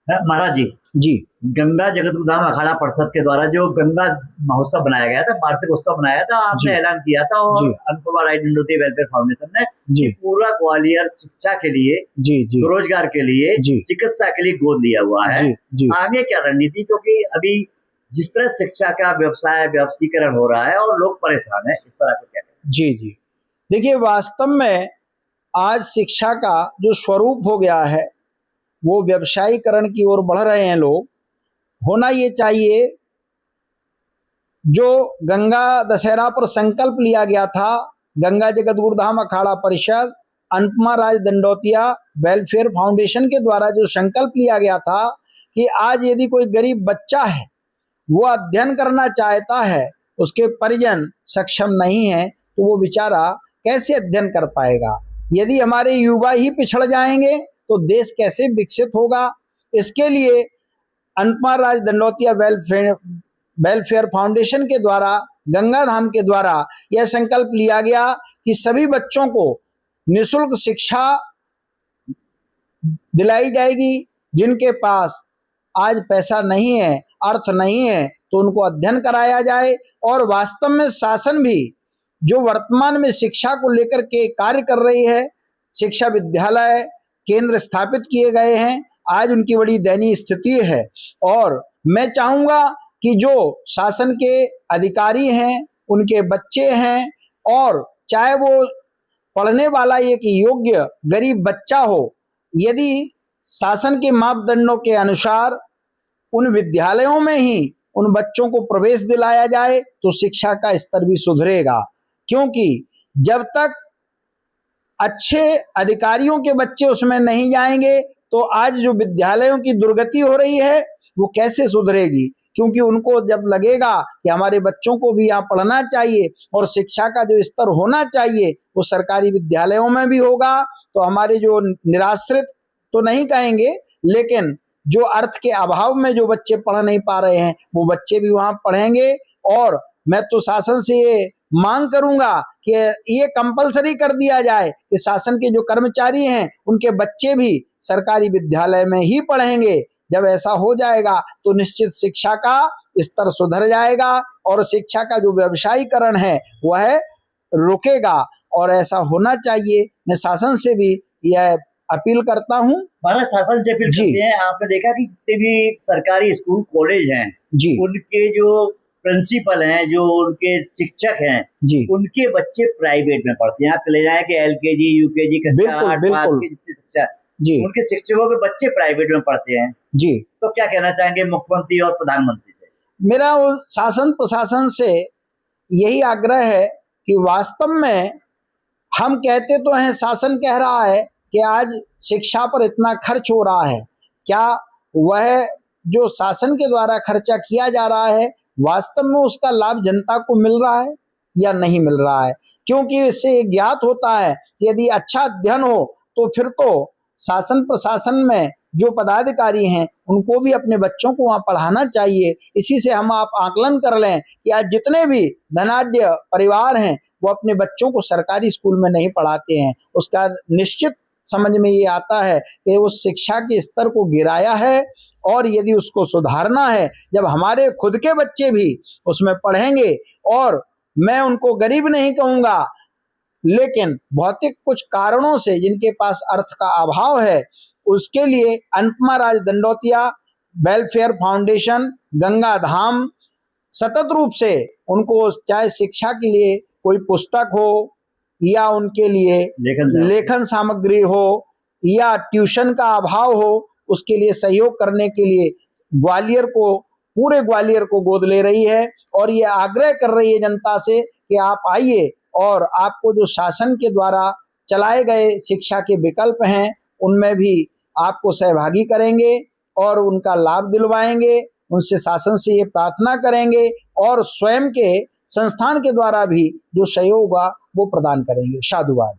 महाराज जी, जी गंगा जगतगुरुधाम अखाड़ा परिषद के द्वारा जो गंगा महोत्सव बनाया गया था, वार्षिक उत्सव बनाया था, आपने जी ऐलान किया था, और जी अनुपमा राय दंडोती वेलफेयर फाउंडेशन ने कि जी पूरा ग्वालियर शिक्षा के लिए, जी जी स्वरोजगार के लिए, जी चिकित्सा के लिए गोद लिया हुआ है। जी जी आगे क्या रणनीति, क्योंकि अभी जिस तरह शिक्षा का व्यवसाय व्यावसायीकरण हो रहा है और लोग परेशान है, इस पर आपको क्या कहना जी जी देखिए, वास्तव में आज शिक्षा का जो स्वरूप हो गया है वो व्यवसायीकरण की ओर बढ़ रहे हैं लोग। होना ये चाहिए, जो गंगा दशहरा पर संकल्प लिया गया था, गंगा जगत गुरुधाम अखाड़ा परिषद, अनुपमा राज दंडोतिया वेलफेयर फाउंडेशन के द्वारा जो संकल्प लिया गया था कि आज यदि कोई गरीब बच्चा है, वो अध्ययन करना चाहता है, उसके परिजन सक्षम नहीं है, तो वो बेचारा कैसे अध्ययन कर पाएगा। यदि हमारे युवा ही पिछड़ जाएंगे तो देश कैसे विकसित होगा। इसके लिए अनुपमा राज दंडोतिया वेलफेयर फाउंडेशन के द्वारा, गंगा धाम के द्वारा यह संकल्प लिया गया कि सभी बच्चों को निःशुल्क शिक्षा दिलाई जाएगी। जिनके पास आज पैसा नहीं है, अर्थ नहीं है, तो उनको अध्ययन कराया जाए। और वास्तव में शासन भी जो वर्तमान में शिक्षा को लेकर के कार्य कर रही है, शिक्षा विद्यालय केंद्र स्थापित किए गए हैं, आज उनकी बड़ी दयनीय स्थिति है। और मैं चाहूँगा कि जो शासन के अधिकारी हैं, उनके बच्चे हैं, और चाहे वो पढ़ने वाला एक योग्य गरीब बच्चा हो, यदि शासन के मापदंडों के अनुसार उन विद्यालयों में ही उन बच्चों को प्रवेश दिलाया जाए तो शिक्षा का स्तर भी सुधरेगा। क्योंकि जब तक अच्छे अधिकारियों के बच्चे उसमें नहीं जाएंगे तो आज जो विद्यालयों की दुर्गति हो रही है वो कैसे सुधरेगी। क्योंकि उनको जब लगेगा कि हमारे बच्चों को भी यहाँ पढ़ना चाहिए और शिक्षा का जो स्तर होना चाहिए वो सरकारी विद्यालयों में भी होगा, तो हमारे जो निराश्रित तो नहीं कहेंगे, लेकिन जो अर्थ के अभाव में जो बच्चे पढ़ नहीं पा रहे हैं वो बच्चे भी वहाँ पढ़ेंगे। और मैं तो शासन से ये मांग करूंगा कि ये कंपलसरी कर दिया जाए कि शासन के जो कर्मचारी हैं उनके बच्चे भी सरकारी विद्यालय में ही पढ़ेंगे। जब ऐसा हो जाएगा तो निश्चित शिक्षा का स्तर सुधर जाएगा और शिक्षा का जो व्यवसायीकरण है वह रुकेगा, और ऐसा होना चाहिए। मैं शासन से भी यह अपील करता हूँ। भारत शासन से अपील करते हैं। आपने देखा कि जितने भी सरकारी स्कूल कॉलेज हैं जी उनके जो प्रिंसिपल हैं, जो उनके शिक्षक हैं जी उनके बच्चे प्राइवेट में पढ़ते हैं। आप चले जाए कि एलकेजी यूकेजी कक्षा 8 पास की जितनी शिक्षा जी उनके शिक्षकों के बच्चे प्राइवेट में पढ़ते हैं जी। तो क्या कहना चाहेंगे मुख्यमंत्री और प्रधानमंत्री से? मेरा शासन प्रशासन से यही आग्रह है कि वास्तव में हम कहते तो हैं, शासन कह रहा है कि आज शिक्षा पर इतना खर्च हो रहा है, क्या वह जो शासन के द्वारा खर्चा किया जा रहा है वास्तव में उसका लाभ जनता को मिल रहा है या नहीं मिल रहा है। क्योंकि इससे ज्ञात होता है कि यदि अच्छा अध्ययन हो तो फिर तो शासन प्रशासन में जो पदाधिकारी हैं उनको भी अपने बच्चों को वहाँ पढ़ाना चाहिए। इसी से हम आप आकलन कर लें कि आज जितने भी धनाढ्य परिवार हैं वो अपने बच्चों को सरकारी स्कूल में नहीं पढ़ाते हैं। उसका निश्चित समझ में ये आता है कि उस शिक्षा के स्तर को गिराया है, और यदि उसको सुधारना है, जब हमारे खुद के बच्चे भी उसमें पढ़ेंगे, और मैं उनको गरीब नहीं कहूँगा, लेकिन भौतिक कुछ कारणों से जिनके पास अर्थ का अभाव है, उसके लिए अनुपमा राज दंडोतिया वेलफेयर फाउंडेशन गंगा धाम सतत रूप से उनको चाहे शिक्षा के लिए कोई पुस्तक हो या उनके लिए लेखन सामग्री हो या ट्यूशन का अभाव हो, उसके लिए सहयोग करने के लिए ग्वालियर को, पूरे ग्वालियर को गोद ले रही है। और ये आग्रह कर रही है जनता से कि आप आइए और आपको जो शासन के द्वारा चलाए गए शिक्षा के विकल्प हैं उनमें भी आपको सहभागी करेंगे और उनका लाभ दिलवाएंगे। उनसे शासन से ये प्रार्थना करेंगे और स्वयं के संस्थान के द्वारा भी जो सहयोग होगा वो प्रदान करेंगे। साधुवाद।